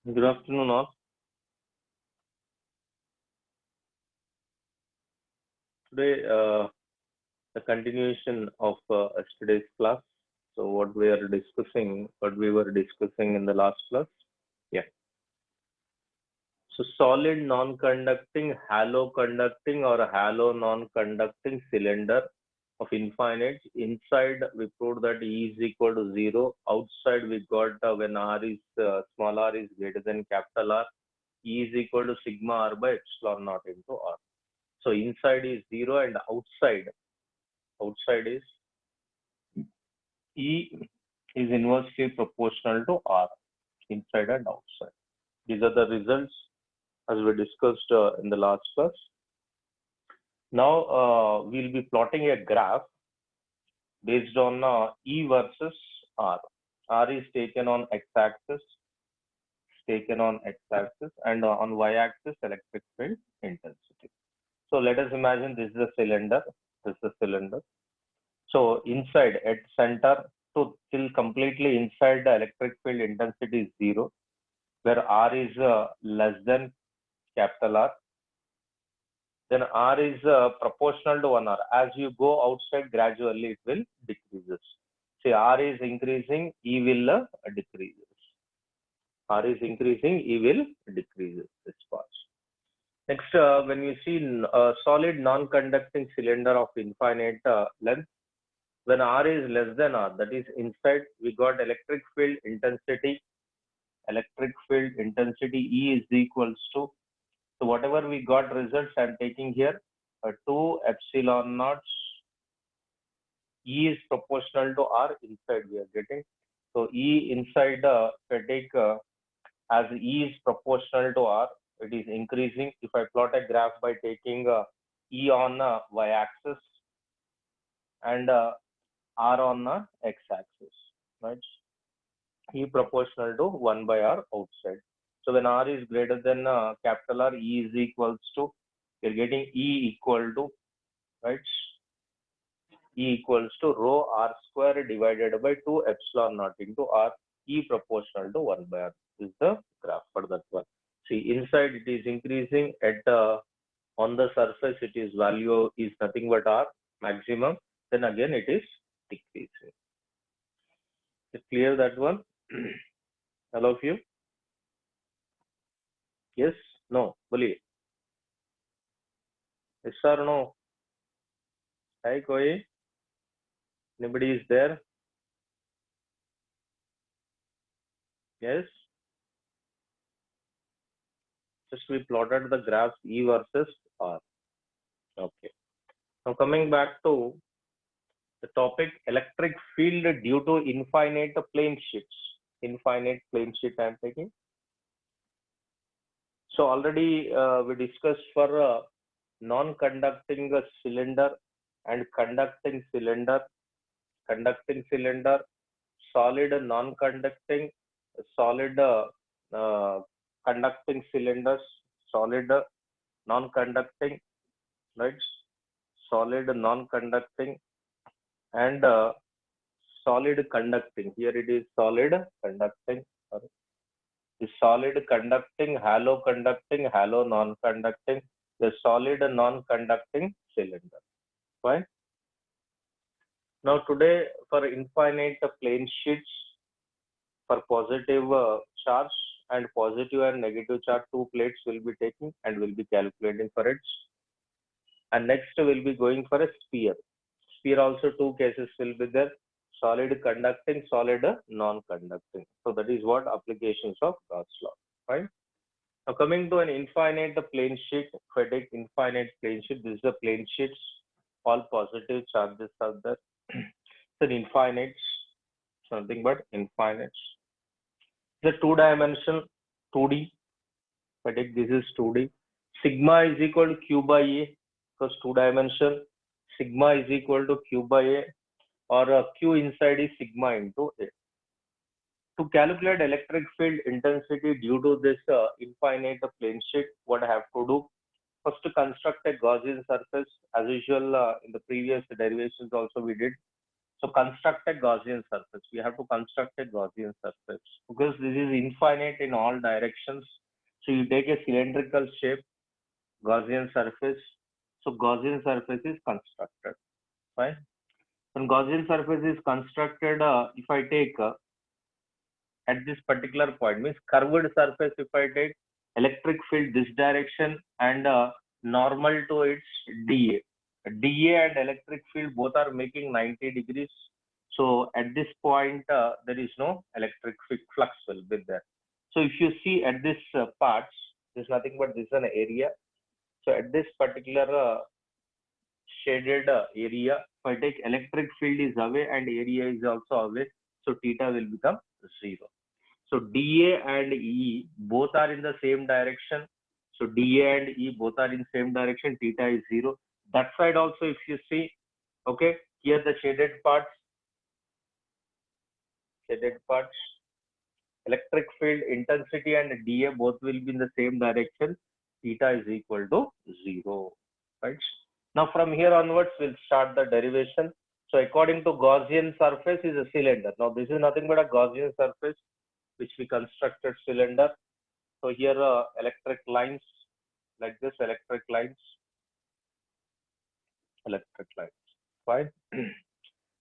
Good afternoon, all. Today, the continuation of yesterday's class. So, what we were discussing in the last class. Yeah. So, solid non-conducting, halo-conducting, or a halo-non-conducting cylinder of infinite. Inside, we proved that E is equal to zero. Outside, we got when R is small r is greater than capital R, E is equal to sigma R by epsilon naught into R. So inside is zero and outside is E is inversely proportional to R, inside and outside. These are the results as we discussed in the last class. Now we'll be plotting a graph based on E versus R. R is taken on x-axis, and on y-axis electric field intensity. So let us imagine this is a cylinder. So inside at center to till completely inside the electric field intensity is zero, where R is less than capital R. Then R is proportional to 1R. As you go outside, gradually it will decreases. See, R is increasing, E will decreases. R is increasing, E will decreases. This part. Next, when we see a solid non-conducting cylinder of infinite length, when R is less than R, that is inside, we got electric field intensity. E is equals to, so whatever we got results, I'm taking here 2 epsilon naught. E is proportional to R, inside we are getting. So E inside, if I take as E is proportional to R, it is increasing. If I plot a graph by taking E on y-axis and R on x-axis, right? E proportional to 1 by R outside. So when R is greater than capital R, E is equals to, you're getting E equal to, right? E equals to rho R square divided by 2 epsilon naught into R, E proportional to 1 by R. This is the graph for that one. See, inside it is increasing, at on the surface it is value is nothing but R maximum, then again it is decreasing. Is clear that one? All of you? Yes? No? Boliye. Yes or no? Hai koi? Anybody is there? Yes? Just we plotted the graphs E versus R. Okay. Now coming back to the topic, electric field due to infinite plane sheets. Infinite plane sheet I am taking. So already we discussed for non-conducting cylinder and conducting cylinder, solid non-conducting, solid conducting cylinders, solid non-conducting, right? Solid non-conducting and solid conducting. Here it is solid conducting. Sorry. The solid conducting, halo conducting, halo non-conducting, the solid non-conducting cylinder. Fine. Now today for infinite plane sheets, for positive charge and positive and negative charge, two plates will be taking and will be calculating for it. And next we'll be going for a sphere. Sphere also two cases will be there, solid conducting, solid non-conducting. So that is what applications of Gauss law, right? Now coming to an infinite plane sheet, if I take infinite plane sheet, this is a plane sheets, all positive charges are there. It's an infinite, nothing but infinite. It's a two-dimensional, 2D. If I take this is 2D. Sigma is equal to Q by A, because two-dimensional. Sigma is equal to Q by A, or Q inside is sigma into A. To calculate electric field intensity due to this infinite plane sheet, what I have to do? First, to construct a Gaussian surface. As usual, in the previous derivations also we did. So construct a Gaussian surface. We have to construct a Gaussian surface because this is infinite in all directions. So you take a cylindrical shape, Gaussian surface. So Gaussian surface is constructed. Fine. When Gaussian surface is constructed, if I take at this particular point, means curved surface, if I take electric field this direction and normal to its dA. dA and electric field both are making 90 degrees. So at this point, there is no electric flux will be there. So if you see at this part, there's nothing but this is an area. So at this particular shaded area, if I take electric field is away and area is also away, so theta will become 0. So dA and E both are in the same direction. So dA and E both are in same direction. Theta is 0. That side also, if you see, okay, here the shaded parts, electric field intensity and dA both will be in the same direction. Theta is equal to 0. Right. Now from here onwards, we'll start the derivation. So according to Gaussian surface is a cylinder. Now this is nothing but a Gaussian surface which we constructed cylinder. So here electric lines like this, electric lines. Fine.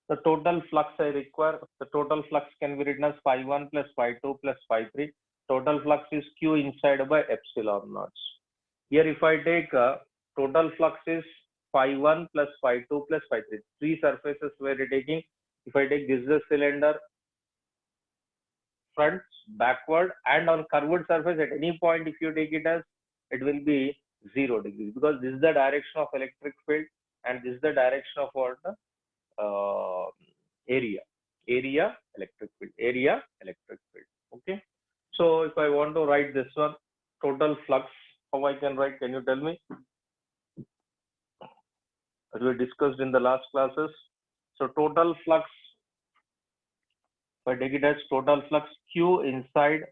The total flux I require, the total flux can be written as phi1 plus phi2 plus phi3. Total flux is Q inside by epsilon naught. Here if I take total flux is phi1 plus phi2 plus phi3. Three surfaces we are taking. If I take this is the cylinder, front, backward, and on curved surface at any point if you take it as, it will be 0 degrees because this is the direction of electric field and this is the direction of what area electric field. Okay, so if I want to write this one, total flux, how I can write, can you tell me? As we discussed in the last classes, so total flux, if I take it as total flux Q inside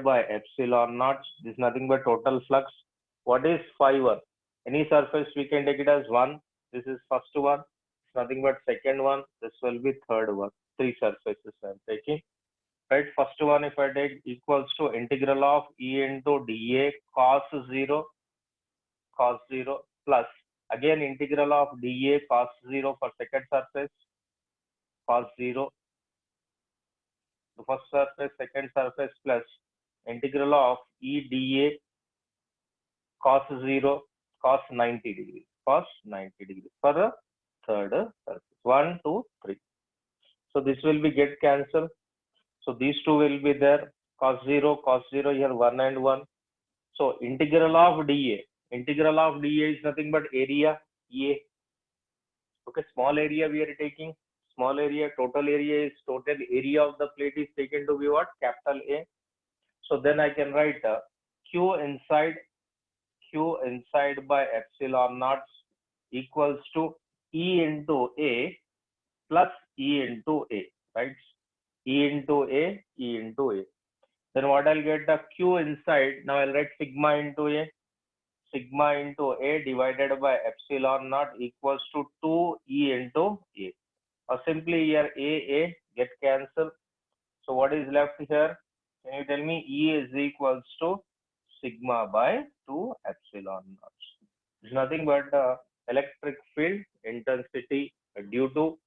by epsilon naught, this is nothing but total flux. What is phi1? Any surface we can take it as 1. This is first one. It's nothing but second one. This will be third one. Three surfaces I'm taking. Right. First one, if I take equals to integral of E into dA cos 0 plus again integral of dA cos 0 for second surface cos 0. The first surface, second surface plus integral of E dA cos 0 cos 90 degrees for the third surface. 1, 2, 3. So this will be get cancelled. So these two will be there. Cos 0 here 1 and 1. So integral of dA is nothing but area A. Okay, small area we are taking. Small area, total area is total area of the plate is taken to be what? Capital A. So then I can write Q inside by epsilon naught equals to E into A plus E into A, right? E into A. Then what I'll get, the Q inside, now I'll write sigma into A divided by epsilon naught equals to 2 E into A. Or simply here A get cancelled. So what is left here? Can you tell me? E is equals to sigma by 2 epsilon naught. It's nothing but electric field intensity due to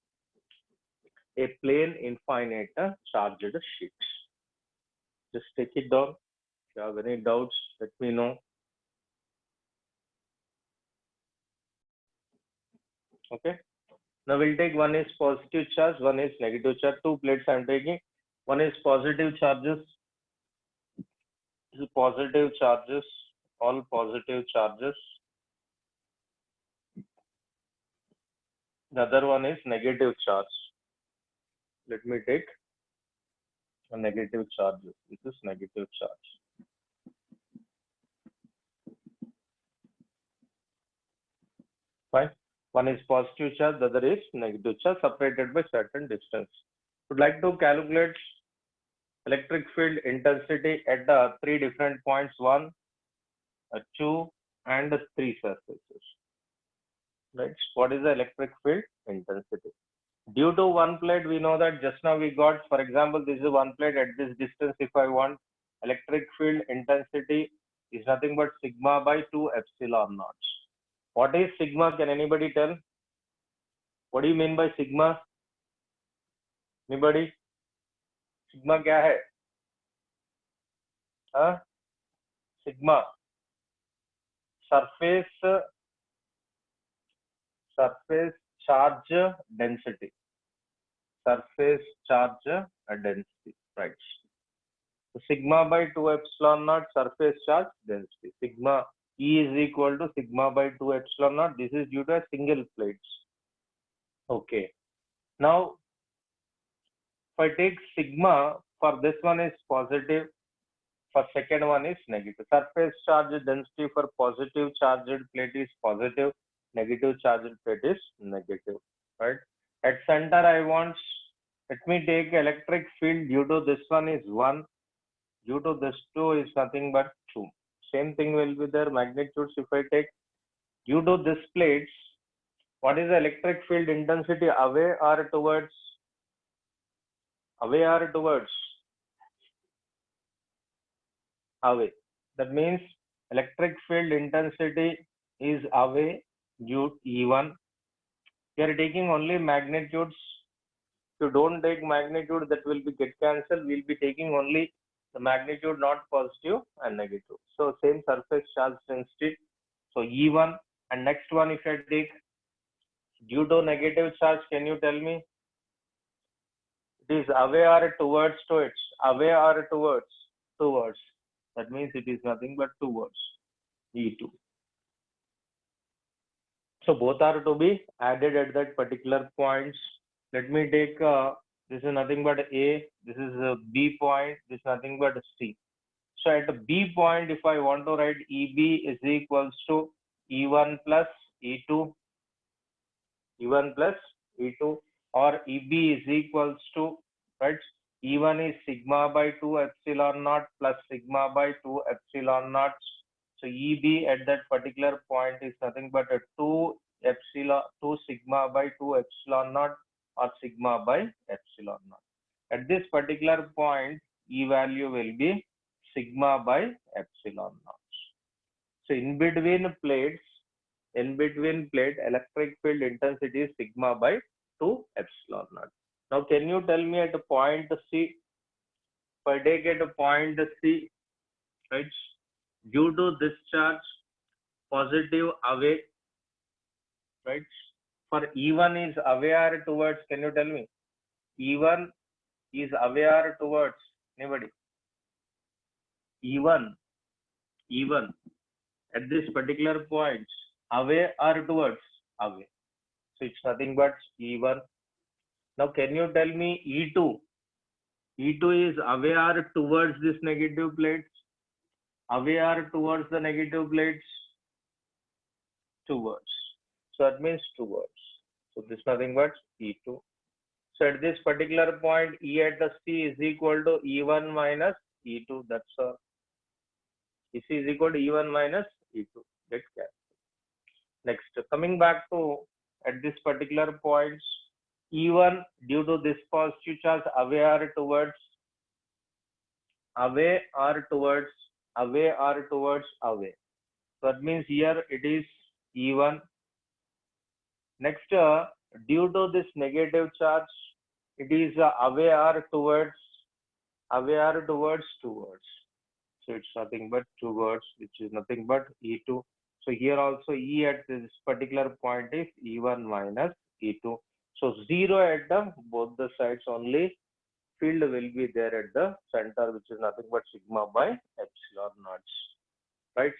a plane infinite charged sheet. Just take it down. If you have any doubts, let me know. Okay. Now we'll take, one is positive charge, one is negative charge. Two plates I'm taking. One is positive charges. This is positive charges, all positive charges. The other one is negative charge. Let me take a negative charge. This is negative charge. Fine. One is positive charge, the other is negative charge, separated by certain distance. Would like to calculate electric field intensity at the three different points, 1, 2, and 3 surfaces. right? What is the electric field intensity? Due to one plate, we know that just now we got, for example, this is one plate at this distance. If I want electric field intensity is nothing but sigma by 2 epsilon naught. What is sigma? Can anybody tell? What do you mean by sigma? Anybody? Sigma क्या है? Huh? Sigma surface charge density. Surface charge density, right? So sigma by 2 epsilon naught surface charge density. Sigma E is equal to sigma by 2 epsilon naught. This is due to a single plates. Okay. Now, if I take sigma, for this one is positive, for second one is negative. Surface charge density for positive charged plate is positive, negative charged plate is negative, right? At center, I want, let me take electric field due to this one is 1, due to this 2 is nothing but 2. Same thing will be there, magnitudes if I take, due to this plates, what is the electric field intensity away or towards? Away or towards? Away. That means electric field intensity is away due E1. We are taking only magnitudes. If you don't take magnitude, that will be get cancelled. We'll be taking only the magnitude, not positive and negative. So same surface charge density. So E1, and next one if I take due to negative charge, can you tell me? It is away or towards to it? Away or towards? Towards. That means it is nothing but towards E2. So both are to be added at that particular points. Let me take, this is nothing but A, this is a B point, this is nothing but C. So at B point, if I want to write EB is equals to E1 plus E2, E1 plus E2, or EB is equals to, right, E1 is sigma by 2 epsilon naught plus sigma by 2 epsilon naught. So EB at that particular point is nothing but a 2 sigma by 2 epsilon naught or sigma by epsilon naught. At this particular point, E value will be sigma by epsilon naught. So in between plates, electric field intensity is sigma by 2 epsilon naught. Now, can you tell me at a point C, if I take at a point C, right, due to this charge, positive away, right, for E1 is away or towards, can you tell me? E1 is away or towards, anybody? E1 at this particular point, away or towards? Away. So it's nothing but E1. Now, can you tell me E2? E2 is away or towards this negative plates? Away or towards the negative plates? Towards. So that means towards. So this is nothing but E2. So at this particular point, E at the C is equal to E1 minus E2. That's all. EC is equal to E1 minus E2. Get cancelled. Next, coming back to at this particular point, E1 due to this positive charge away or towards, away or towards, away or towards, away. So that means here it is E1. Next, due to this negative charge, it is away or towards, towards. So it's nothing but towards, which is nothing but E2. So here also E at this particular point is E1 minus E2. So 0 at the both the sides, only field will be there at the center, which is nothing but sigma by epsilon naught. Right?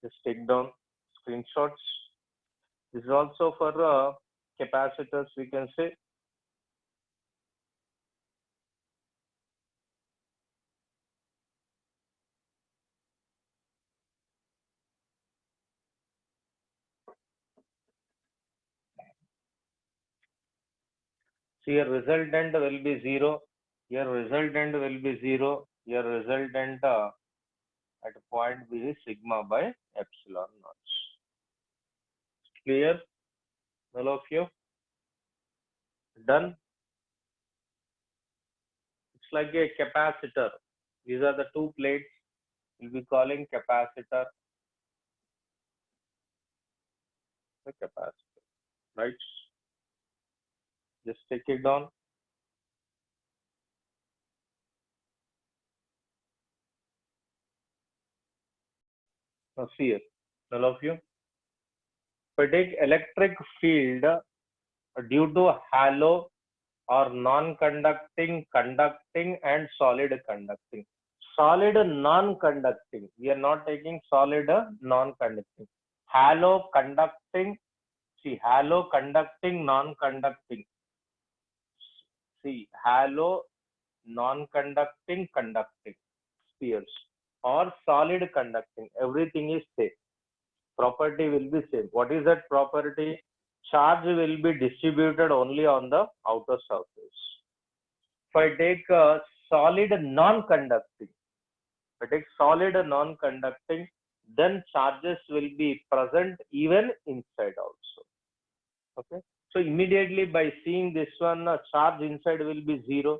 Just take down screenshots. This is also for capacitors, we can say. So your resultant will be 0. Your resultant will be 0. Your resultant at point B is sigma by epsilon naught. Clear? All of you? Done? It's like a capacitor. These are the two plates we'll be calling capacitor. The capacitor, right? Just take it down. Now see it, all of you. If I take electric field due to halo or non-conducting, conducting, and solid conducting. Solid non-conducting. We are not taking solid non-conducting. Halo conducting. See, halo conducting, non-conducting. See, halo non-conducting, conducting spheres or solid conducting. Everything is same. Property will be same. What is that property? Charge will be distributed only on the outer surface. If I take a solid non-conducting, then charges will be present even inside also. Okay. So immediately by seeing this one, charge inside will be zero.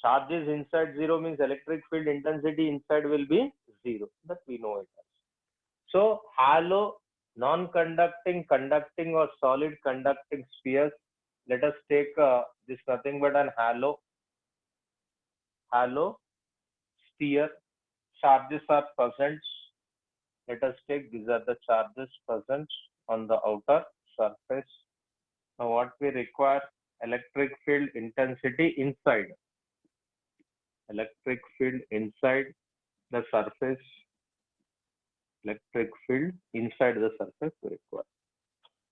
Charges inside zero means electric field intensity inside will be zero. That we know it as. So halo, non-conducting, conducting, or solid conducting spheres. Let us take this nothing but an halo sphere. Charges are present. Let us take these are the charges present on the outer surface. Now what we require? Electric field intensity inside. Electric field inside the surface. Electric field inside the surface we require.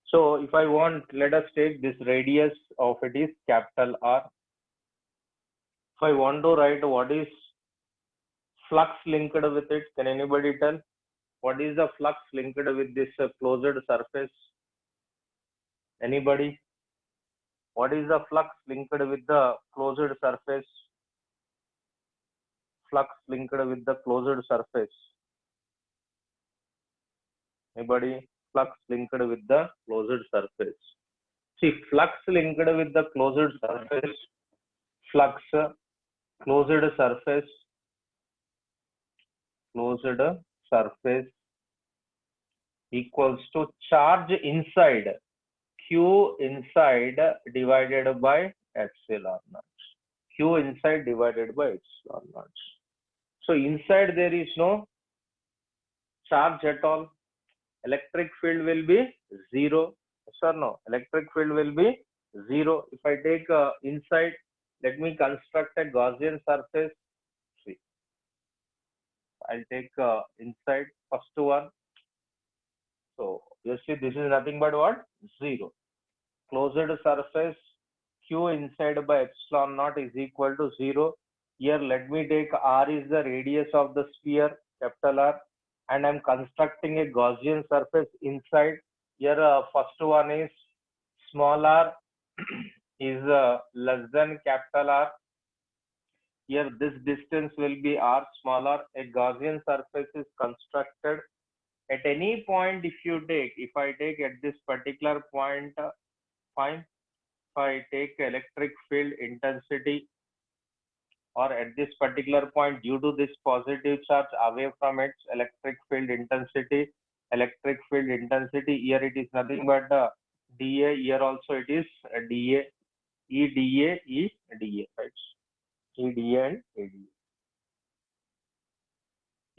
So if I want, let us take this radius of it is capital R. If I want to write what is flux linked with it, can anybody tell? What is the flux linked with this closed surface? Anybody? What is the flux linked with the closed surface? Flux linked with the closed surface. Anybody? Flux linked with the closed surface. See, flux linked with the closed surface. Flux, closed surface. Closed surface equals to charge inside. Q inside divided by epsilon naught. Q inside divided by epsilon naught. So inside there is no charge at all. Electric field will be zero. Yes or no? Electric field will be zero. If I take inside, let me construct a Gaussian surface. See, I'll take inside first one. So you see, this is nothing but what? Zero. Closed surface Q inside by epsilon naught is equal to 0. Here let me take R is the radius of the sphere, capital R, and I'm constructing a Gaussian surface inside. Here first one is small r is less than capital R. Here this distance will be R small r. A Gaussian surface is constructed. At any point if I take at this particular point, fine. If I take electric field intensity, or at this particular point due to this positive charge away from its electric field intensity, here it is nothing but dA, here also it is dA, E dA, E dA, right? E dA and E dA.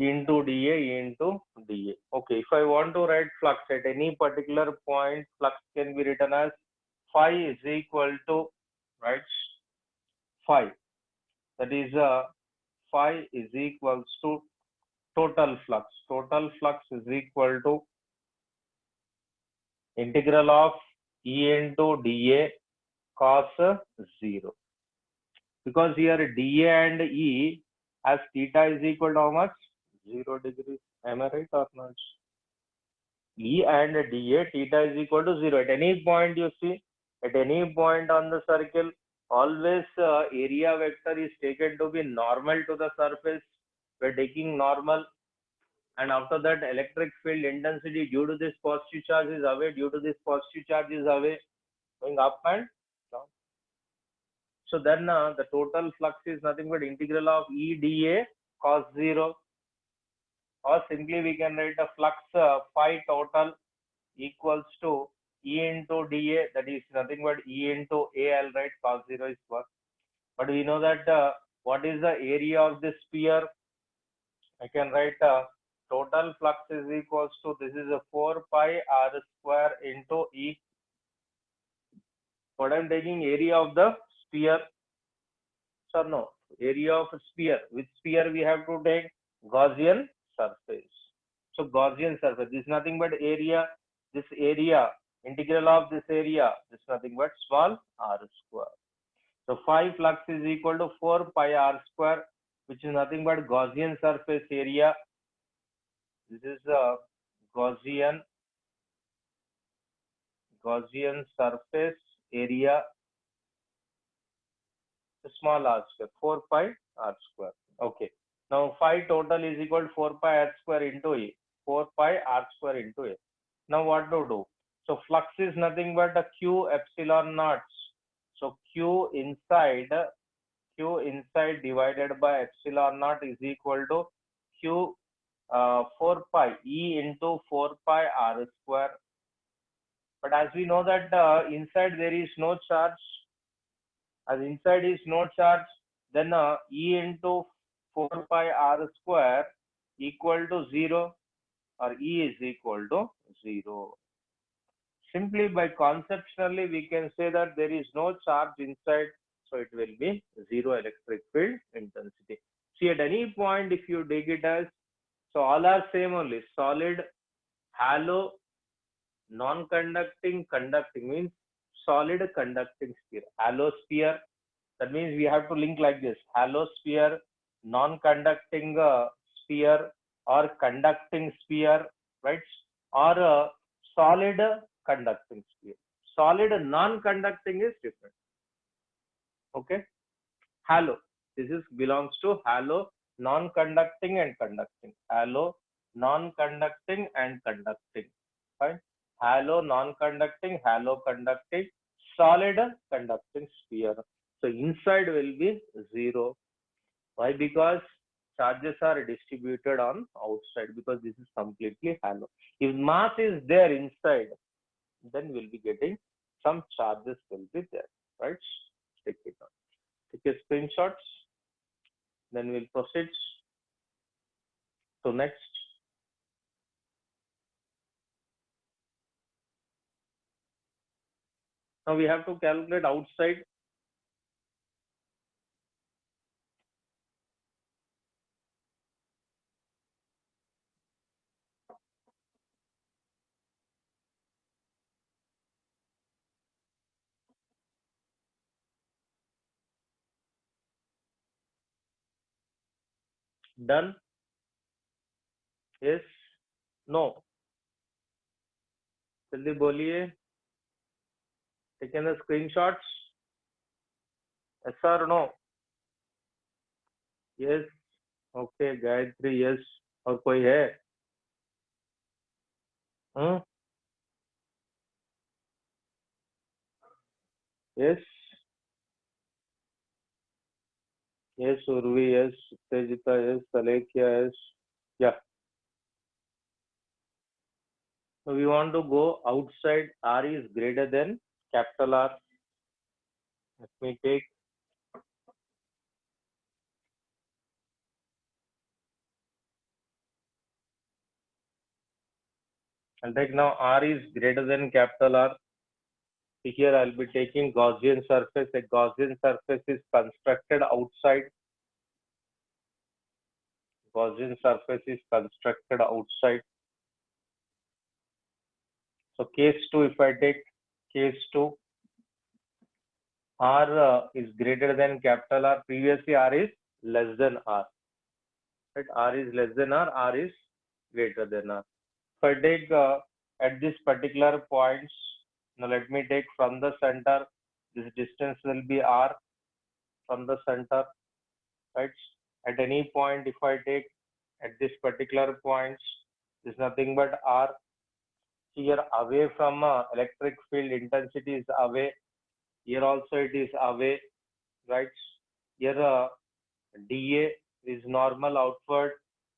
E into dA, E into dA. Okay, if I want to write flux at any particular point, flux can be written as phi is equal to, right, phi. That is phi is equals to total flux. Total flux is equal to integral of E into dA cos 0. Because here dA and E as theta is equal to how much? 0 degrees. Am I right or not? E and dA theta is equal to 0. At any point you see, at any point on the circle, always area vector is taken to be normal to the surface. We're taking normal. and after that electric field intensity due to this positive charge is away, due to this positive charge is away, going up and down. So then the total flux is nothing but integral of E dA cos 0, or simply we can write a flux phi total equals to E into dA, that is nothing but E into A. I'll write cos 0 is 1. But we know that what is the area of this sphere? I can write total flux is equals to, this is a 4 pi r square into E. What I'm taking, area of the sphere. So no, area of sphere. Which sphere we have to take? Gaussian surface. So Gaussian surface, this is nothing but area. This area, integral of this area, this is nothing but small r square. So phi flux is equal to 4 pi r square, which is nothing but Gaussian surface area. This is a Gaussian surface area, small r square, 4 pi r square. Okay. Now phi total is equal to 4 pi r square into A. 4 pi r square into A. Now what to do? So flux is nothing but a Q epsilon naught. So Q inside divided by epsilon naught is equal to Q 4 pi E into 4 pi r square. But as we know that inside there is no charge, as inside is no charge, then E into 4 pi r square equal to 0, or E is equal to 0. Simply by conceptually we can say that there is no charge inside, so it will be 0 electric field intensity. See, at any point if you take it as, so all are same only, solid, hollow, non-conducting, conducting, means solid conducting sphere. Hollow sphere, that means we have to link like this: hollow sphere, non-conducting sphere, or conducting sphere, right? Or solid conducting sphere. Solid non-conducting is different. Okay. Hollow, this is belongs to hollow, non-conducting and conducting. Hollow, non-conducting and conducting. Fine. Hollow, non-conducting, hollow, conducting, solid conducting sphere. So inside will be 0. Why? Because charges are distributed on outside, because this is completely hollow. If mass is there inside, then we'll be getting some charges will be there, right? Take it on. Take a screenshots. Then we'll proceed to next. Now we have to calculate outside. Done? Yes? No? जल्दी बोलिए. Taken the screenshots? Yes or no? Yes. Okay, Gayatri, yes. और कोई है? Yes. Yes, Urvi, yes. Tejita, yes. Alekia, yes. Yeah. So we want to go outside. R is greater than capital R. Let me take. I'll take now R is greater than capital R. Here I'll be taking Gaussian surface. A Gaussian surface is constructed outside. Gaussian surface is constructed outside. So case 2, if I take case 2, R is greater than capital R. Previously R is less than R. Right? R is less than R is greater than R. If I take at this particular points, now let me take from the center, this distance will be R from the center, right? At any point, if I take at this particular point is nothing but R. Here away from electric field intensity is away. Here also it is away, right? Here dA is normal outward.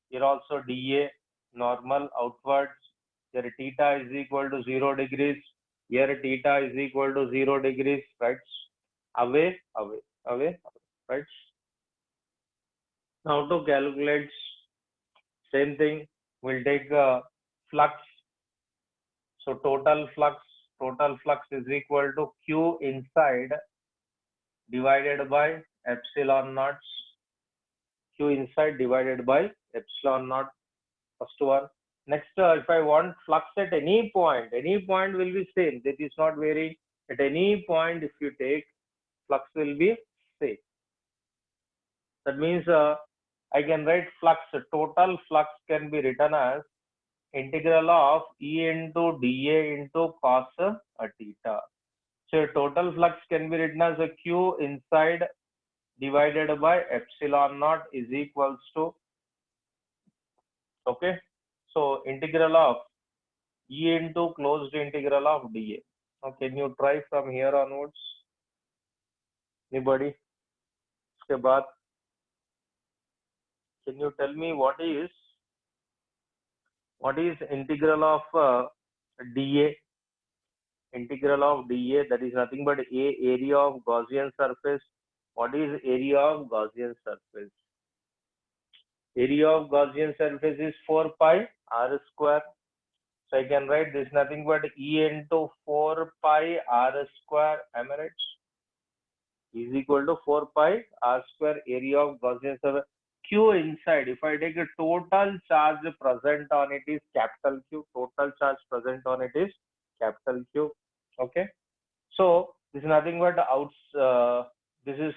Here also dA normal outwards. Here theta is equal to 0 degrees. Here theta is equal to 0 degrees, right? Away, away, away, right? Now to calculate, same thing, we'll take flux. So total flux is equal to Q inside divided by epsilon naught. Q inside divided by epsilon naught. First one. Next, if I want flux at any point will be same. That is not varying. At any point, if you take, flux will be same. That means I can write flux. Total flux can be written as integral of E into dA into cos theta. So total flux can be written as a Q inside divided by epsilon naught is equals to, okay, so integral of E into closed integral of dA. Now can you try from here onwards? Anybody? Uske baad, can you tell me what is integral of dA? Integral of dA, that is nothing but area of Gaussian surface. What is area of Gaussian surface? Area of Gaussian surface is 4 pi r square. So I can write this nothing but E into 4 pi r square, am I right? Is equal to 4 pi r square area of Gaussian surface. Q inside, if I take a total charge present on it is capital Q. Total charge present on it is capital Q. Okay. So this is nothing but this is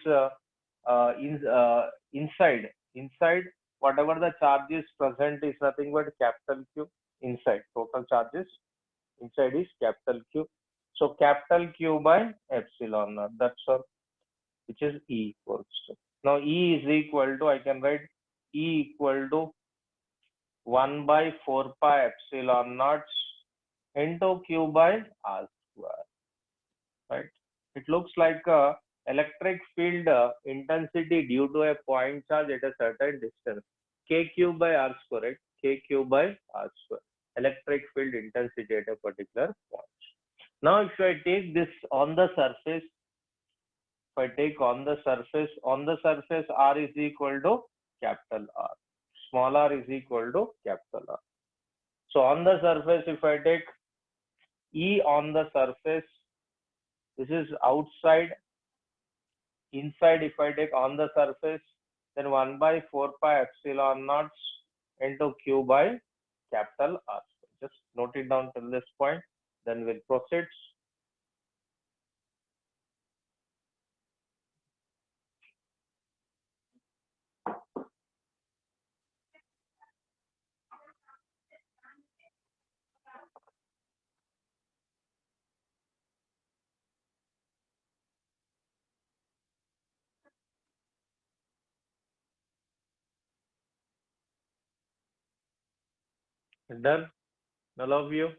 inside. Inside, whatever the charge is present is nothing but capital Q inside. Total charges inside is capital Q. So capital Q by epsilon naught. That's all, which is E equals to. Now E is equal to, I can write E equal to 1 by 4 pi epsilon naught into Q by R square. Right? It looks like electric field intensity due to a point charge at a certain distance. KQ by R square, right? KQ by R square. Electric field intensity at a particular point. Now, if I take this on the surface, if I take on the surface R is equal to capital R. Small r is equal to capital R. So on the surface, if I take E on the surface, this is outside. Inside, if I take on the surface, then 1 by 4 pi epsilon naught into Q by capital R. Just note it down till this point, then we'll proceed. Done? All of you?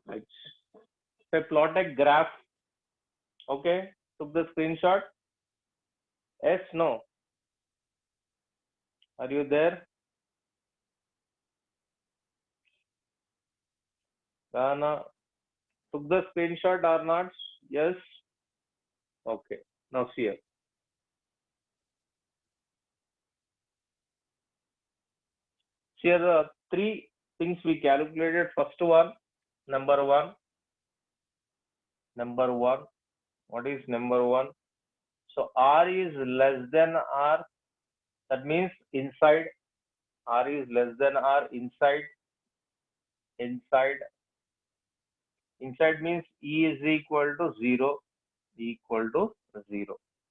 Right. So plot a graph. Okay. Took the screenshot. Yes, no. Are you there? Dana, took the screenshot or not? Yes. Okay. Now see here. Here are three things we calculated. First one, number one. What is number one? So R is less than R. That means inside. R is less than R inside. Inside means E is equal to 0.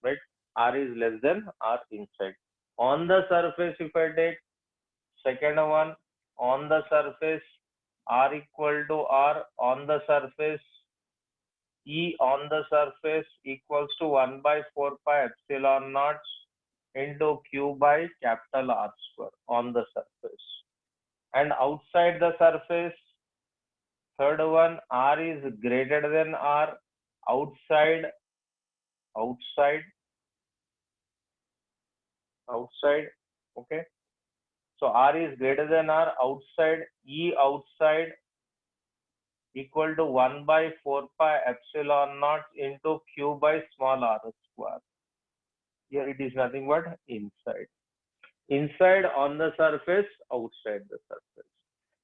Right? R is less than R inside. On the surface, if I take second one, on the surface, R equal to R on the surface, E on the surface equals to 1 by 4 pi epsilon naught into Q by capital R square on the surface. And outside the surface, third one, R is greater than R, outside, outside, outside, okay. So R is greater than R, outside, E outside equal to 1 by 4 pi epsilon naught into Q by small r square. Here it is nothing but inside. Inside on the surface, outside the surface.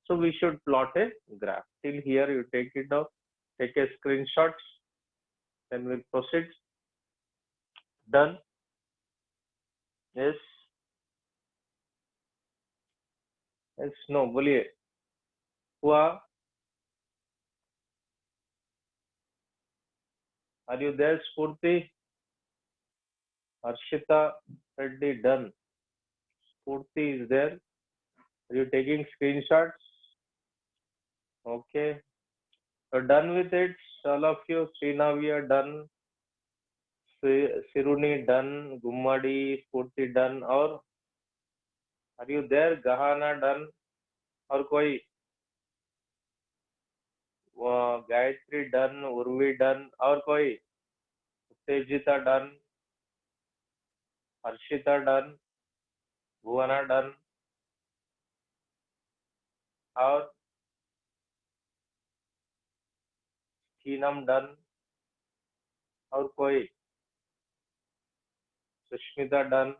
So we should plot a graph. Till here you take it out, take a screenshot, then we'll proceed. Done. Yes. Yes. No. बोलिए. हुआ. Are you there, Spurti? Arshita Reddy, done. Spurti is there. Are you taking screenshots? Okay. So done with it. All of you. Srinavi done. Siruni done. Gummadi, Spurti done. Or are you there? Gahana done. और कोई Gayatri done, Urvi done, और कोई Uttejita done, Harshita done, Bhuvana done, और Keenam done, और कोई Sushmita done,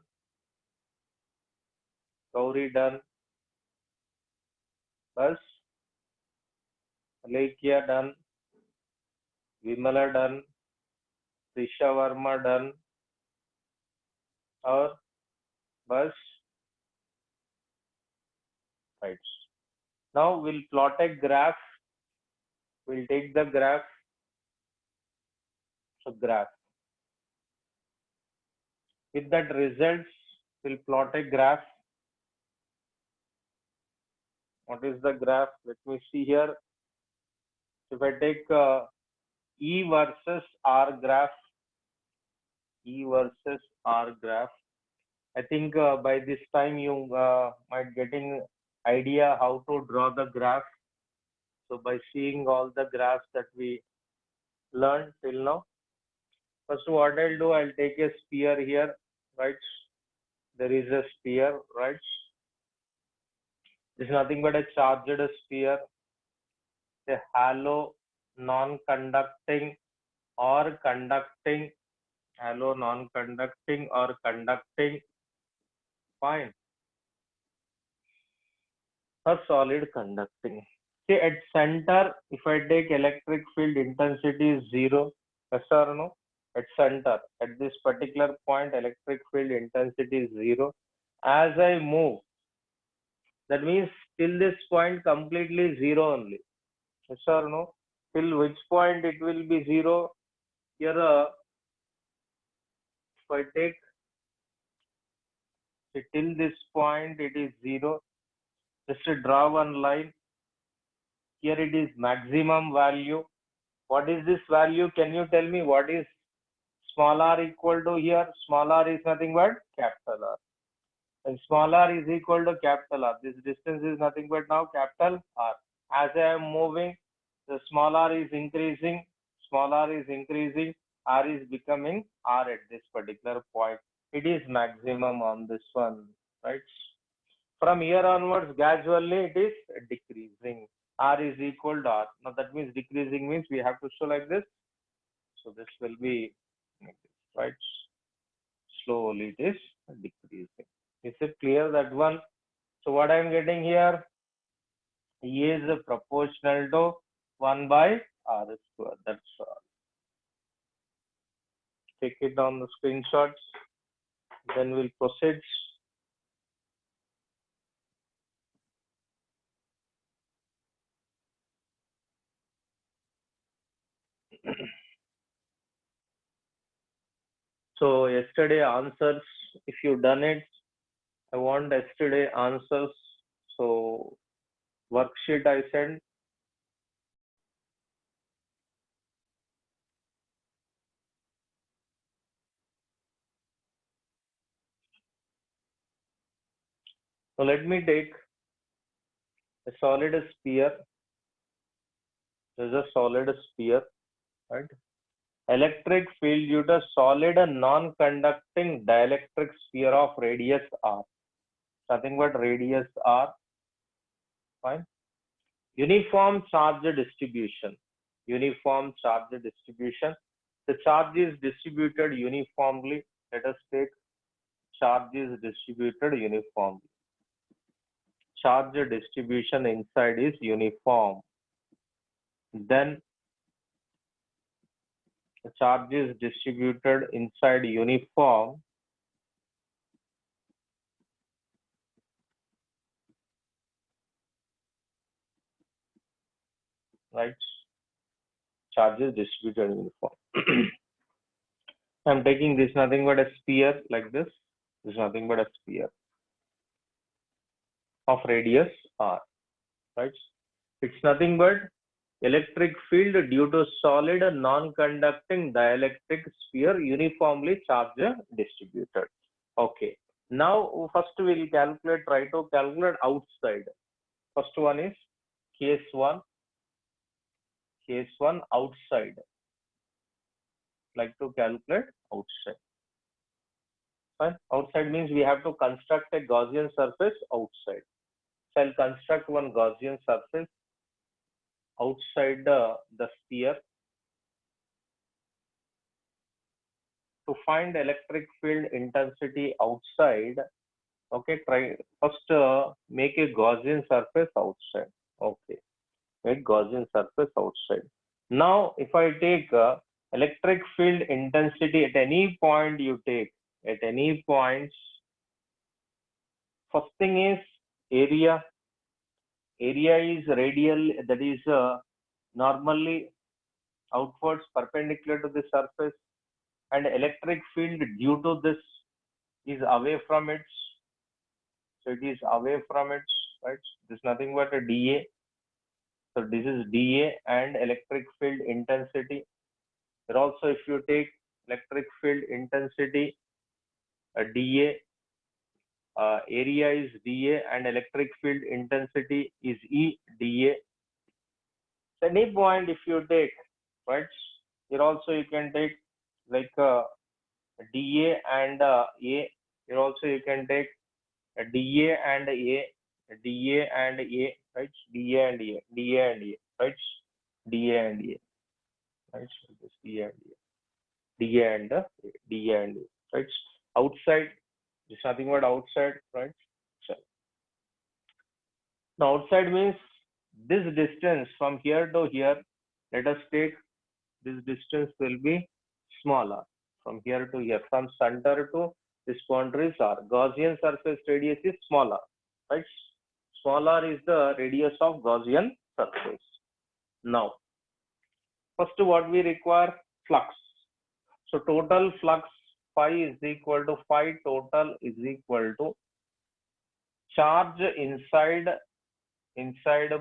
Gauri done, बस Alekhya done, Vimala done, Trisha Verma done, और बस right. Now we'll plot a graph. We'll take the graph. So graph. With that results, we'll plot a graph. What is the graph? Let me see here. If I take E versus R graph, E versus R graph, I think by this time you might getting idea how to draw the graph. So by seeing all the graphs that we learned till now, first what I'll do, I'll take a sphere here, right? There is a sphere, right? It's nothing but a charged sphere, a hollow, non-conducting or conducting, hollow, non-conducting or conducting, fine, or solid conducting. See, at center, if I take electric field intensity is 0, yes or no? At center, at this particular point, electric field intensity is 0. As I move, that means till this point completely 0 only. Yes or no? Till which point it will be 0? Here, if I take till this point, it is 0. Just to draw one line. Here it is maximum value. What is this value? Can you tell me what is small r equal to here? Small r is nothing but capital R. And small r is equal to capital R. This distance is nothing but now capital R. As I am moving, the small r is increasing, small r is increasing, r is becoming r at this particular point. It is maximum on this one, right? From here onwards, gradually it is decreasing. R is equal to R. Now that means decreasing means we have to show like this. So this will be like this, right? Slowly it is decreasing. Is it clear, that one? So what I am getting here? E is proportional to 1 by R square. That's all. Take it on the screenshots. Then we'll proceed. So yesterday answers, if you done it, I want yesterday answers. So worksheet I sent. So let me take a solid sphere. There's a solid sphere, right? Electric field due to solid and non-conducting dielectric sphere of radius r. Nothing but radius r. Fine. Uniform charge distribution. Uniform charge distribution. The charge is distributed uniformly. Let us take charge is distributed uniformly. Charge distribution inside is uniform. Then the charge is distributed inside uniform. Right? Charge is distributed uniform. I'm taking this nothing but a sphere like this. This is nothing but a sphere of radius r. Right? It's nothing but electric field due to solid non-conducting dielectric sphere uniformly charge distributed. Okay. Now first we'll calculate, try to calculate outside. First one is case one. Case one outside. Like to calculate outside. Fine. Outside means we have to construct a Gaussian surface outside. So I'll construct one Gaussian surface outside the sphere. To find electric field intensity outside, okay, try first make a Gaussian surface outside. Okay, make Gaussian surface outside. Now, if I take electric field intensity at any point you take, at any points, first thing is area. Area is radial, that is normally outwards perpendicular to the surface, and electric field due to this is away from it. So it is away from it, right? This is nothing but a dA. So this is dA and electric field intensity. Here also, if you take electric field intensity, dA, area is dA and electric field intensity is E dA. So any point if you take, right? Here also you can take like dA and A. Here also you can take dA and A, dA and A, right? dA and A, dA and A, right? dA and A, right? So this dA and A, dA and A, dA and A, right? Outside, this is nothing but outside, right? So now outside means this distance from here to here. Let us take this distance will be smaller from here to here, from center to this boundaries are. Gaussian surface radius is smaller, right? Smaller is the radius of Gaussian surface. Now, first what we require? Flux. So total flux phi is equal to phi total is equal to charge inside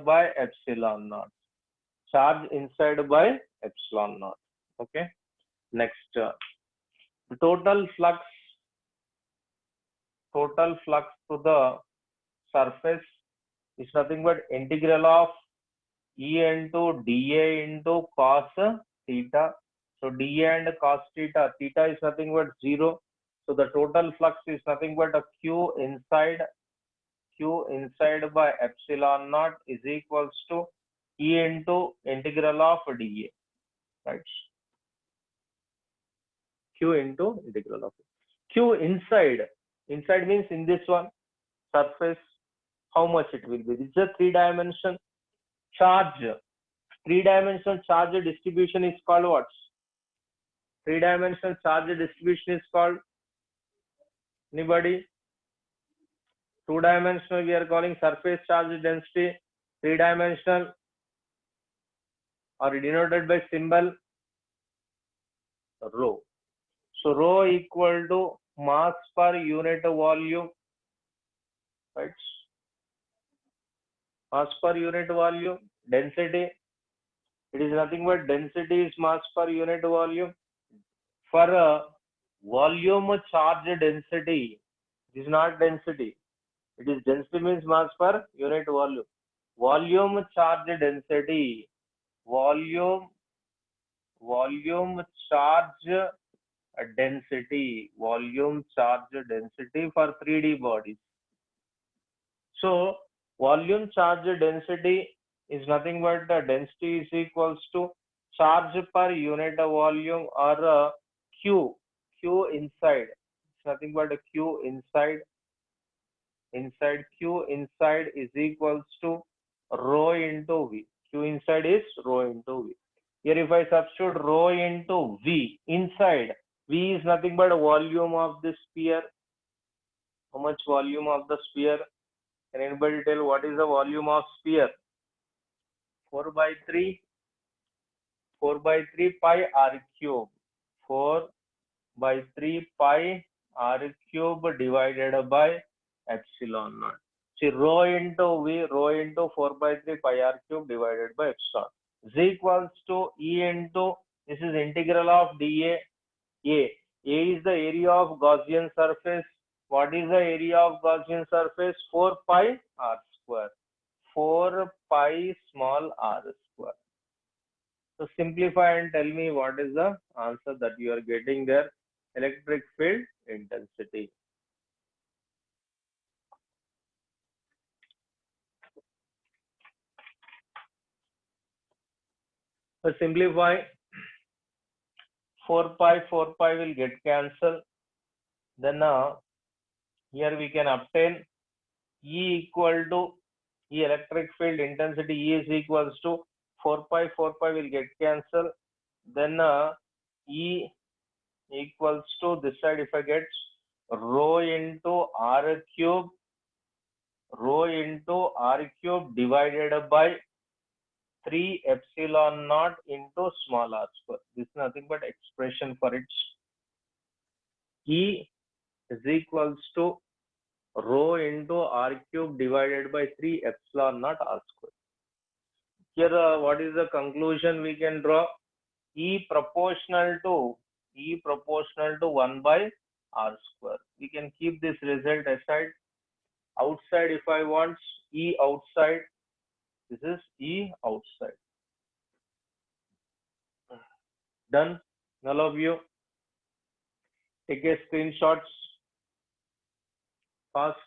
by epsilon naught. Charge inside by epsilon naught. Okay. Next, total flux to the surface is nothing but integral of E into dA into cos theta. So dA and cos theta, theta is nothing but 0. So the total flux is nothing but a Q inside by epsilon naught is equals to E into integral of dA, right? Q into integral of Q inside. Inside means in this one surface, how much it will be? This is a 3-dimension charge. 3-dimensional charge distribution is called what? 3-dimensional charge distribution is called, anybody? 2-dimensional we are calling surface charge density. 3-dimensional are denoted by symbol rho. So rho equal to mass per unit volume, right? Mass per unit volume. Density. It is nothing but density is mass per unit volume. For a volume charge density, it is not density. It is density means mass per unit volume. Volume charge density. Volume charge density. Volume charge density for 3D bodies. So volume charge density is nothing but the density is equals to charge per unit of volume or Q. Q inside. It's nothing but a Q inside. Q inside is equals to rho into V. Q inside is rho into V. Here if I substitute rho into V inside, V is nothing but volume of the sphere. How much volume of the sphere? Can anybody tell what is the volume of sphere? 4 by 3 pi r cube. 4 by 3 pi r cube divided by epsilon naught. See, rho into V, rho into 4 by 3 pi r cube divided by epsilon. Z equals to E into, this is integral of dA. A is the area of Gaussian surface. What is the area of Gaussian surface? 4 pi r square. 4 pi small r square. So simplify and tell me what is the answer that you are getting there. Electric field intensity. So simplify. 4 pi will get cancelled. Then here we can obtain E equal to E electric field intensity. E is equals to 4 pi will get cancelled. Then E equals to this side if I get rho into r cube divided by 3 epsilon naught into small r square. This is nothing but expression for it. E is equals to rho into r cube divided by 3 epsilon naught r square. Here what is the conclusion we can draw? E proportional to 1 by r square. We can keep this result aside. Outside if I want E outside, this is E outside. Done. All of you take a screenshots fast.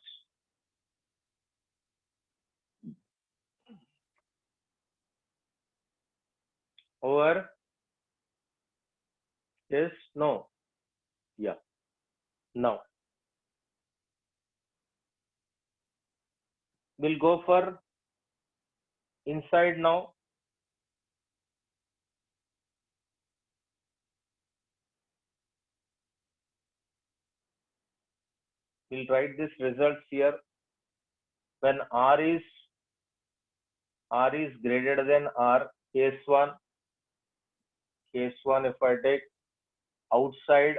Over. Yes, no. Yeah. Now we'll go for inside now. We'll write this results here. When R is greater than R, case 1 if I take outside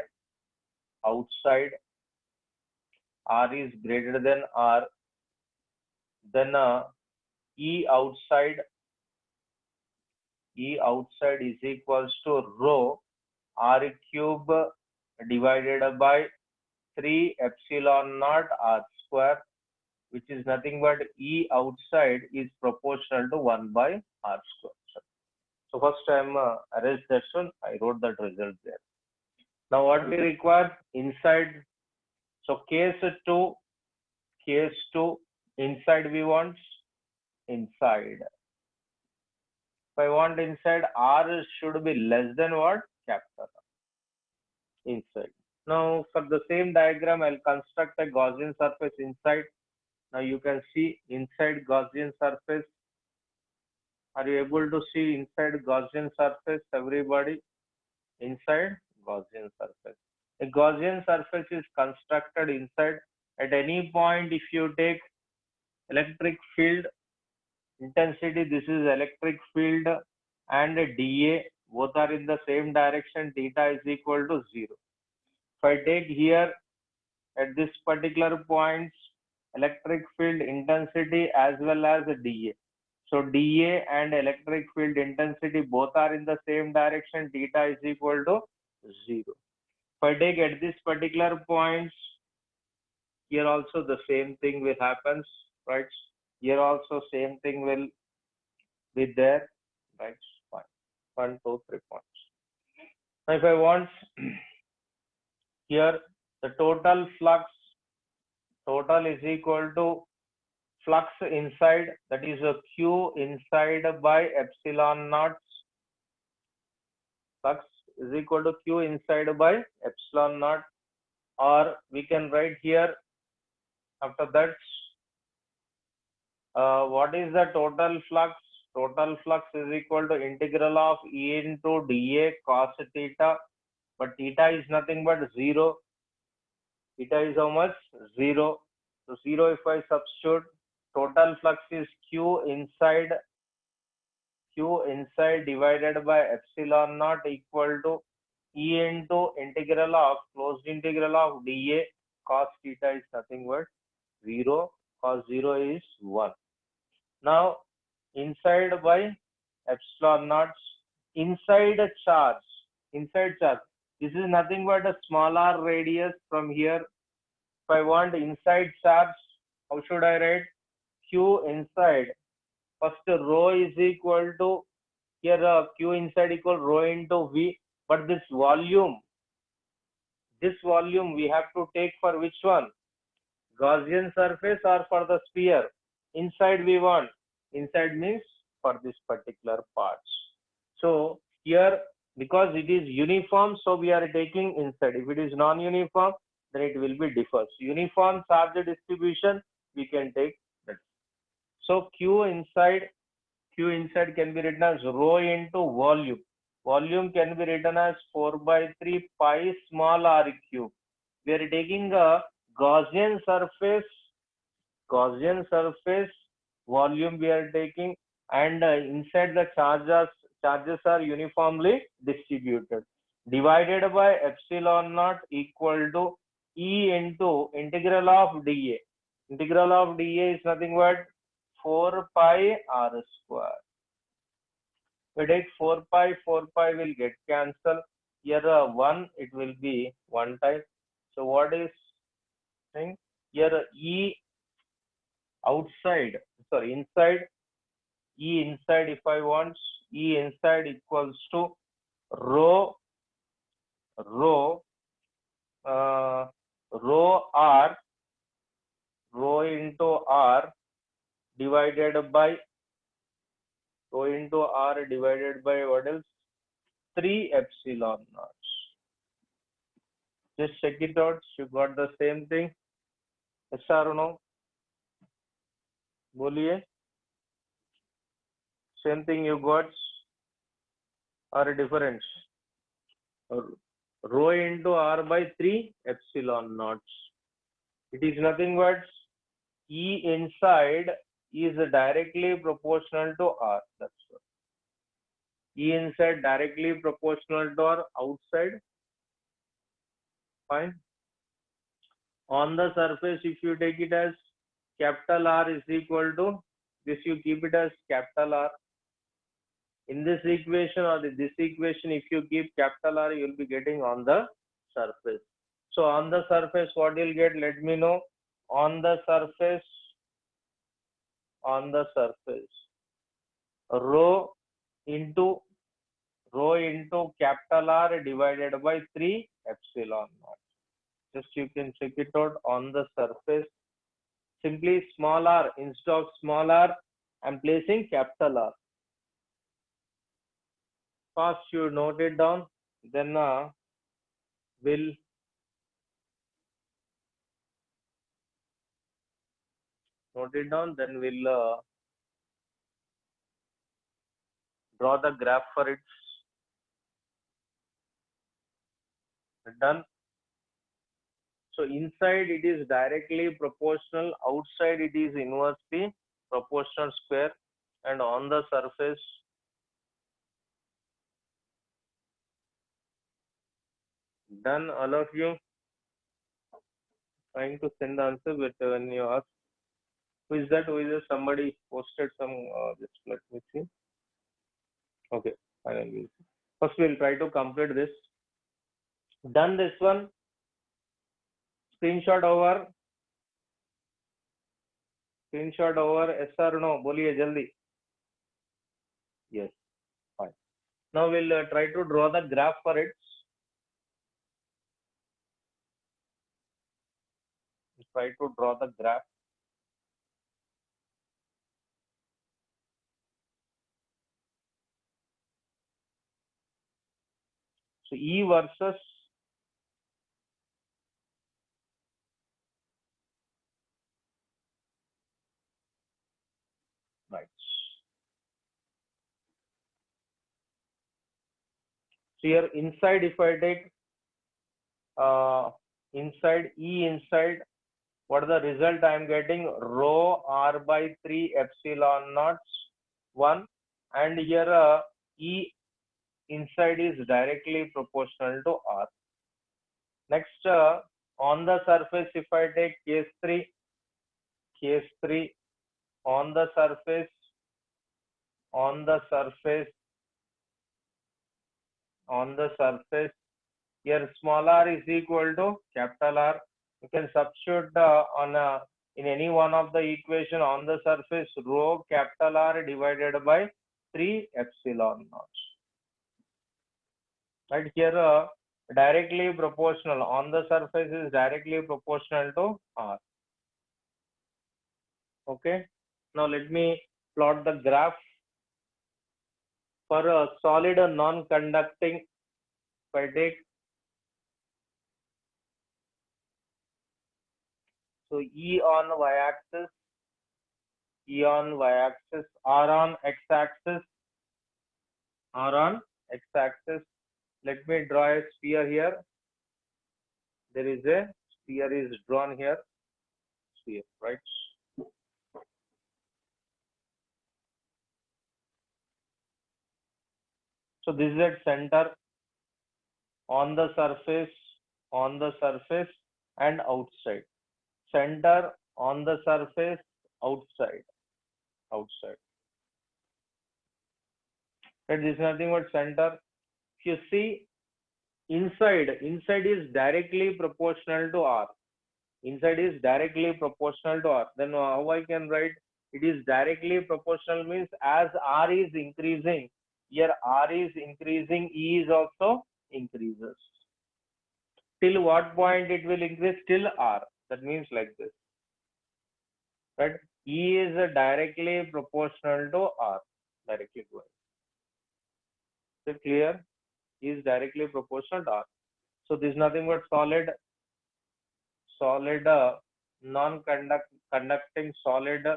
R is greater than R, then E outside is equals to rho R cube divided by 3 epsilon naught R square, which is nothing but E outside is proportional to 1 by R square. So first time erased that one, I wrote that result there. Now what we require? Inside. So case 2, inside we want inside. If I want inside, R should be less than what? Capital R. Inside. Now for the same diagram, I'll construct a Gaussian surface inside. Now you can see inside Gaussian surface. Are you able to see inside Gaussian surface, everybody? Inside Gaussian surface. A Gaussian surface is constructed inside. At any point, if you take electric field intensity, this is electric field, and dA, both are in the same direction, theta is equal to 0. If I take here at this particular point, electric field intensity as well as dA. So dA and electric field intensity both are in the same direction. Theta is equal to 0. If I take at this particular point, here also the same thing will happen, right? Here also same thing will be there, right? Fine. 1, 2, 3 points. Now if I want here the total flux, total is equal to flux inside, that is a Q inside by epsilon naught. Flux is equal to Q inside by epsilon naught, or we can write here after that what is the total flux? Total flux is equal to integral of E into dA cos theta, but theta is nothing but 0. Theta is how much? 0. So 0 if I substitute, total flux is Q inside divided by epsilon naught equal to E into integral of closed integral of dA cos theta is nothing but 0, cos 0 is 1. Now inside by epsilon naught, inside charge, this is nothing but a smaller radius from here. If I want inside charge, how should I write? Q inside, first rho is equal to, here Q inside equal rho into V, but this volume we have to take for which one? Gaussian surface or for the sphere? Inside we want. Inside means for this particular part. So here, because it is uniform, so we are taking inside. If it is non-uniform, then it will be differs. Uniform charge distribution, we can take that. So Q inside can be written as rho into volume. Volume can be written as 4 by 3 pi small r cube. We are taking a Gaussian surface volume we are taking, and inside the charges are uniformly distributed, divided by epsilon naught equal to E into integral of dA. Integral of dA is nothing but 4 pi r square. We take 4 pi will get cancelled. Here 1, it will be 1 time. So what is thing? Here E outside, sorry, inside, E inside, if I want, E inside equals to rho R, rho into R divided by what else? 3 epsilon naught. Just check it out. You got the same thing? Yes or no? बोलिए. Same thing you got or different? Rho into R by 3 epsilon naught. It is nothing but E inside is directly proportional to R. That's what. E inside directly proportional to R outside. Fine. On the surface, if you take it as capital R is equal to this, you keep it as capital R. In this equation or this equation, if you keep capital R, you will be getting on the surface. So on the surface, what you'll get? Let me know. On the surface, rho into capital R divided by 3 epsilon naught. Just you can check it out. On the surface, simply small r, instead of small r, I'm placing capital R. First you note it down, then we'll note it down, then we'll draw the graph for it. Done. So inside it is directly proportional, outside it is inversely proportional square, and on the surface done. All of you trying to send the answer, but when you ask Who is that? Who is that? Somebody posted some, just let me see. Okay, finally. First we'll try to complete this. Done this one. Screenshot over. Screenshot over. Yes or no? बोलिए जल्दी. Yes. Fine. Now we'll try to draw the graph for it. Try to draw the graph. So E versus right. So here inside, if I take inside E inside, what is the result I am getting? Rho R by 3 epsilon naught 1, and here E inside is directly proportional to R. Next, on the surface, if I take case 3 on the surface, on the surface, here small r is equal to capital R. You can substitute in any one of the equation on the surface rho capital R divided by 3 epsilon naught. Right here, directly proportional on the surface is directly proportional to R. Okay. Now let me plot the graph for a solid non-conducting. If I take so E on y-axis, R on x-axis, Let me draw a sphere here. There is a sphere is drawn here. Sphere, right? So this is at center, on the surface, and outside. Center, on the surface, outside. Right? This is nothing but center. If you see inside is directly proportional to R. Inside is directly proportional to R. Then how I can write it is directly proportional means as R is increasing, here R is increasing, E is also increases. Till what point it will increase? Till R. That means like this. Right? E is directly proportional to R. Directly going. Is it clear? E is directly proportional to R. So this is nothing but solid non-conducting solids,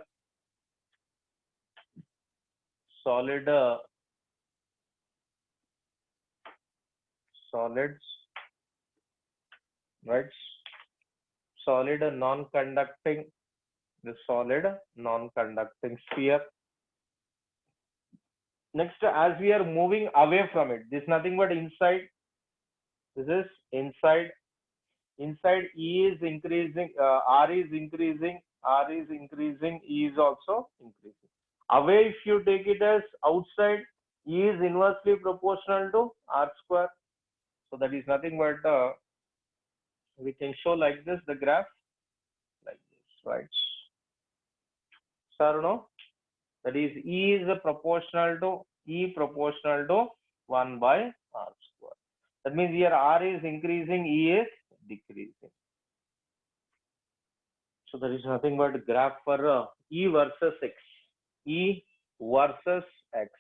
right? Solid non-conducting sphere. Next, as we are moving away from it, this is nothing but inside. This is inside. Inside E is increasing, R is increasing, E is also increasing. Away, if you take it as outside, E is inversely proportional to R square. So that is nothing but we can show like this the graph, like this, right? Sir, no? That is E is proportional to 1 by R square. That means here R is increasing, E is decreasing. So there is nothing but graph for E versus X. E versus X.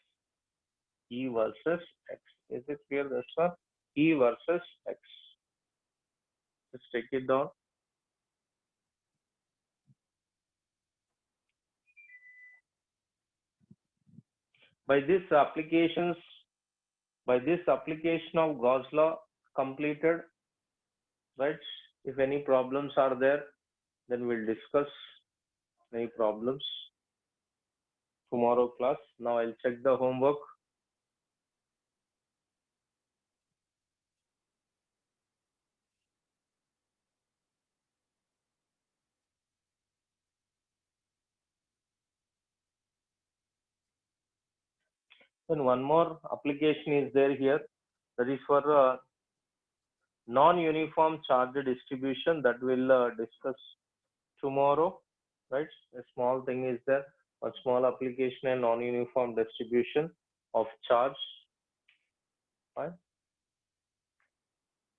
Is it clear, this one? E versus X. Just take it down. By this application of Gauss law completed, right? If any problems are there, then we'll discuss any problems tomorrow class. Now I'll check the homework. Then one more application is there here, that is for non-uniform charge distribution, that we'll discuss tomorrow, right? A small thing is there, a small application and non-uniform distribution of charge. Fine.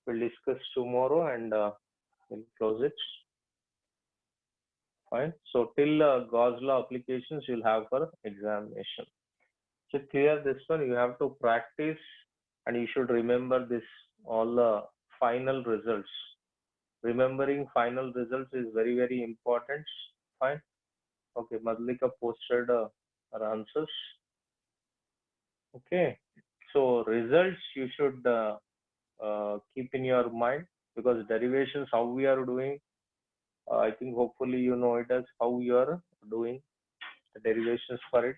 We'll discuss tomorrow and we'll close it. Fine. So till Gauss law applications you'll have for examination. So clear this one, you have to practice and you should remember this all the final results. Remembering final results is very, very important. Fine. Okay, Madhulika posted her answers. Okay. So results you should keep in your mind, because derivations, how we are doing, I think hopefully you know it as how you are doing the derivations for it,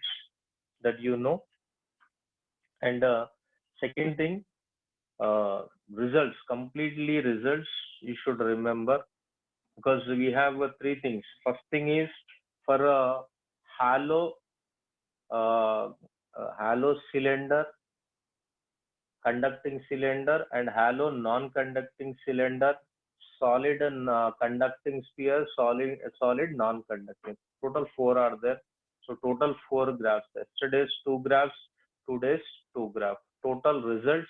that you know. And second thing, results, completely results you should remember, because we have three things. First thing is for a hollow hollow cylinder, conducting cylinder, and hollow non-conducting cylinder, solid and conducting sphere, solid non-conducting. Total four are there. So total four graphs. Yesterday's two graphs, today's two graphs. Total results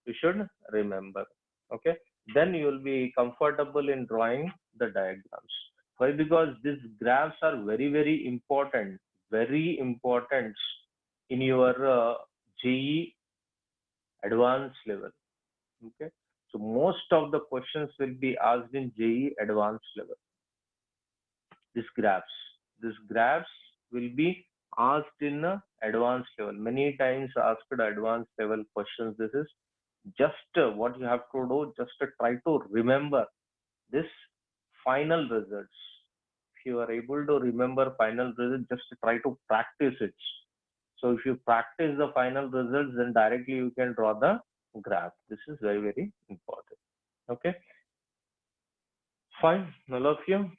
you should remember. Okay. Then you will be comfortable in drawing the diagrams. Why? Because these graphs are very, very important in your JEE advanced level. Okay. So most of the questions will be asked in JEE advanced level. These graphs will be asked in advanced level. Many times asked advanced level questions. This is just what you have to do. Just try to remember this final results. If you are able to remember final results, just try to practice it. So if you practice the final results, then directly you can draw the graph. This is very, very important. Okay. Fine, all of you.